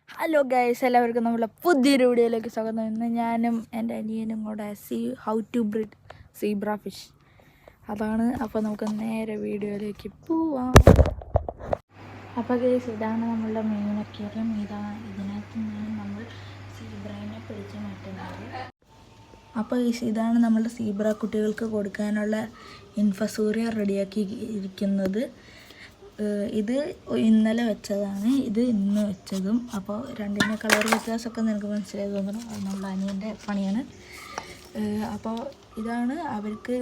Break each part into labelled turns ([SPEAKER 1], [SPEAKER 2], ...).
[SPEAKER 1] Hello guys, എല്ലാവർക്കും നമ്മളെ പുതിയൊരു വീഡിയോയിലേക്ക് സ്വാഗതം. ഇന്ന് ഞാനും എൻ്റെ അനിയനും കൂടെ how to breed zebra fish അതാണ്. അപ്പോൾ നമുക്ക് നേരെ വീഡിയോയിലേക്ക് പോവാം. അപ്പോൾ ഗൈസ്, ഇതാണ് നമ്മളുടെ മെയിൻ അക്വേറിയം. ഇതിനകത്ത് നമ്മൾ സീബ്രനെ പിടിച്ച് മാറ്റുന്നത്. അപ്പോൾ ഗൈസ്, ഇതാണ് നമ്മളുടെ സീബ്ര കുട്ടികൾക്ക് കൊടുക്കാനുള്ള ഇൻഫസൂറിയ റെഡിയാക്കി ഇരിക്കുന്നത്. ഇത് ഇന്നലെ വെച്ചതാണ്, ഇത് ഇന്ന് വെച്ചതും. അപ്പോൾ രണ്ടിൻ്റെ കളർ വ്യത്യാസമൊക്കെ നിനക്ക് മനസ്സിലായി തോന്നണം. അത് നമ്മുടെ അനിയൻ്റെ പണിയാണ്. അപ്പോൾ ഇതാണ് അവർക്ക്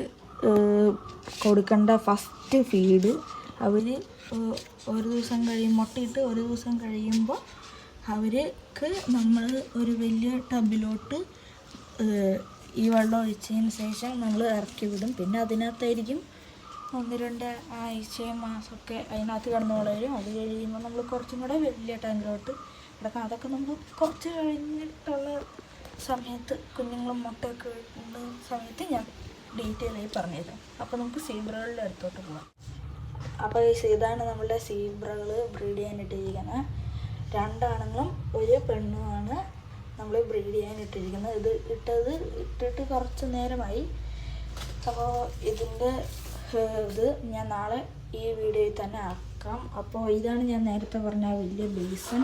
[SPEAKER 1] കൊടുക്കേണ്ട ഫസ്റ്റ് ഫീഡ്. അവർ ഒരു ദിവസം മുട്ടയിട്ട് ഒരു ദിവസം കഴിയുമ്പോൾ അവർക്ക് നമ്മൾ ഒരു വലിയ ടബിലോട്ട് ഈ വെള്ളം ഒഴിച്ചതിന് ശേഷം നമ്മൾ ഇറക്കി വിടും. പിന്നെ അതിനകത്തായിരിക്കും 1-2 ആഴ്ചയും മാസമൊക്കെ അതിനകത്ത് കിടന്ന് വളരും. അത് കഴിയുമ്പോൾ നമ്മൾ കുറച്ചും കൂടെ വലിയ ടാങ്കിലോട്ട് കിടക്കാം. അതൊക്കെ നമ്മൾ കുറച്ച് കഴിഞ്ഞിട്ടുള്ള സമയത്ത് കുഞ്ഞുങ്ങളും മുട്ടയൊക്കെ ഇടുന്ന സമയത്ത് ഞാൻ ഡീറ്റെയിലായി പറഞ്ഞുതരാം. അപ്പോൾ നമുക്ക് സീബ്രകളുടെ അടുത്തോട്ട് പോകാം. അപ്പോൾ ഇതാണ് നമ്മളുടെ സീബ്രകൾ ബ്രീഡ് ചെയ്യാനിട്ടിരിക്കുന്നത്. 2 ആണുങ്ങളും 1 പെണ്ണുമാണ് നമ്മൾ ബ്രീഡ് ചെയ്യാനിട്ടിരിക്കുന്നത്. ഇത് ഇട്ടിട്ട് കുറച്ച് നേരമായി. അപ്പോൾ ഇതിൻ്റെ ഇത് ഞാൻ നാളെ ഈ വീഡിയോയിൽ തന്നെ ആക്കാം. അപ്പോൾ ഇതാണ് ഞാൻ നേരത്തെ പറഞ്ഞ വലിയ ബേസൺ.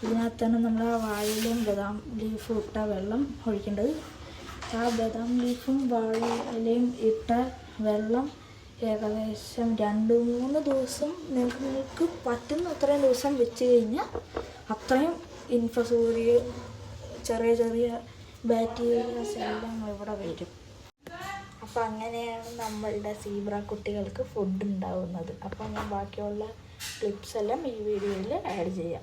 [SPEAKER 1] ഇതിനകത്താണ് നമ്മൾ ആ വാഴയിലയും ബദാം ലീഫും ഇട്ട വെള്ളം ഒഴിക്കേണ്ടത്. ആ ബദാം ലീഫും വാഴയിലയും ഇട്ട വെള്ളം ഏകദേശം 2-3 ദിവസം നിങ്ങൾക്ക് പറ്റുന്ന അത്രയും ദിവസം വെച്ച് കഴിഞ്ഞാൽ അത്രയും ഇൻഫസൂറിയ ചെറിയ ബാക്ടീരിയാസ് എല്ലാം ഇവിടെ വരും. അപ്പോൾ അങ്ങനെയാണ് നമ്മളുടെ സീബ്ര കുട്ടികൾക്ക് ഫുഡ് ഉണ്ടാവുന്നത്. അപ്പോൾ ഞാൻ ബാക്കിയുള്ള ക്ലിപ്സ് എല്ലാം ഈ വീഡിയോയിൽ ആഡ് ചെയ്യാം.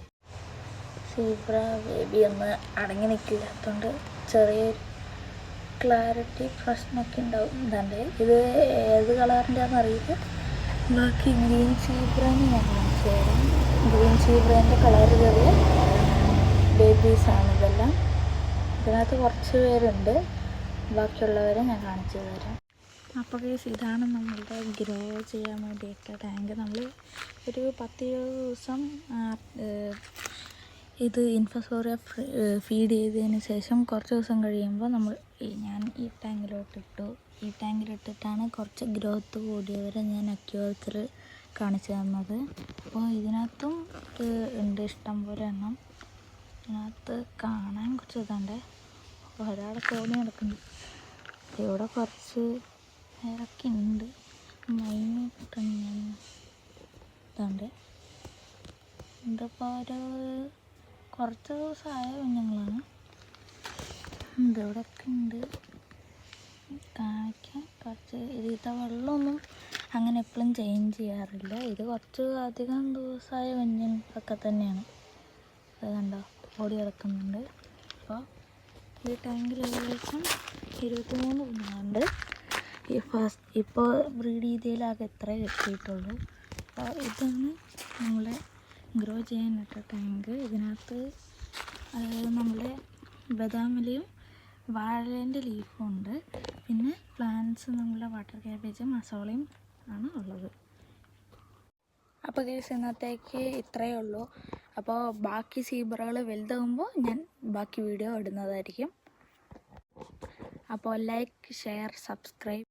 [SPEAKER 1] സീബ്ര ബേബി ഒന്ന് അടങ്ങി നിൽക്കാത്തതുകൊണ്ട് ചെറിയൊരു ക്ലാരിറ്റി പ്രശ്നമൊക്കെ ഉണ്ടാവും. എന്താണ്ട് ഇത് ഏത് കളറിൻ്റെയാണെന്ന് അറിയില്ല. ബാക്കി ഗ്രീൻ സീബ്രേനെ ഞാൻ കാണിച്ചു തരാം. ഗ്രീൻ സീബ്രേൻ്റെ കളർ ചെറിയ ബേബീസാണ് ഇതെല്ലാം. ഇതിനകത്ത് കുറച്ച് പേരുണ്ട്, ബാക്കിയുള്ളവരെ ഞാൻ കാണിച്ചു തരാം. അപ്പോൾ ഗൈസ്, ഇതാണ് നമ്മളുടെ ഗ്രോ ചെയ്യാൻ വേണ്ടിയിട്ട് ടാങ്ക്. നമ്മൾ ഒരു 10-20 ദിവസം ഇത് ഇൻഫസോറിയ ഫീഡ് ചെയ്തതിന് ശേഷം കുറച്ച് ദിവസം കഴിയുമ്പോൾ ഞാൻ ഈ ടാങ്കിലോട്ടിട്ടു. ഈ ടാങ്കിലിട്ടിട്ടാണ് കുറച്ച് ഗ്രോത്ത് കൂടിയവരെ ഞാൻ അക്വേറിയത്തിൽ കാണിച്ചു തന്നത്. അപ്പോൾ ഇതിനകത്തും ഉണ്ട് ഇഷ്ടം പോലെ എണ്ണം. ഇതിനകത്ത് കാണാൻ കുറച്ച് ഇതുണ്ട്. അപ്പോൾ ഒരാളെ തോണി നടക്കുന്നുണ്ട്. ഇവിടെ കുറച്ച് പേരൊക്കെ ഉണ്ട്. ഇതുണ്ട്. ഇതിപ്പോൾ കുറച്ച് ദിവസമായ കുഞ്ഞുങ്ങളാണ്. ഇതിവിടെയൊക്കെ ഉണ്ട് കാണിക്കാൻ. കുറച്ച് ഇതിലത്തെ വെള്ളമൊന്നും അങ്ങനെ എപ്പോഴും ചേഞ്ച് ചെയ്യാറില്ല. ഇത് കുറച്ച് അധികം ദിവസമായ കുഞ്ഞുങ്ങളൊക്കെ തന്നെയാണ്. അത് കണ്ടോ, ഓടി കിടക്കുന്നുണ്ട്. അപ്പോൾ ഈ ടാങ്കിൽ ഏകദേശം 23 കുഞ്ഞുങ്ങളുണ്ട്. ഇപ്പോൾ ബ്രീഡ് ചെയ്തതിലാകെ ഇത്രേ കിട്ടിയിട്ടുള്ളൂ. അപ്പോൾ ഇതാണ് നമ്മളെ ഗ്രോ ചെയ്യാനിട്ട ടാങ്ക്. ഇതിനകത്ത് നമ്മളെ ബദാമിലയും വാഴേൻ്റെ ലീഫും ഉണ്ട്. പിന്നെ പ്ലാന്റ്സ് നമ്മളെ വാട്ടർ ക്യാബേജും മസോളയും ആണ് ഉള്ളത്. അപ്പോൾ ഗൈസ്, ഇന്നത്തേക്ക് ഇത്രയേ ഉള്ളൂ. അപ്പോൾ ബാക്കി സീബ്രകൾ വലുതാകുമ്പോൾ ഞാൻ ബാക്കി വീഡിയോ ഇടുന്നതായിരിക്കും. അപ്പോൾ ലൈക്ക്, ഷെയർ, സബ്സ്ക്രൈബ്.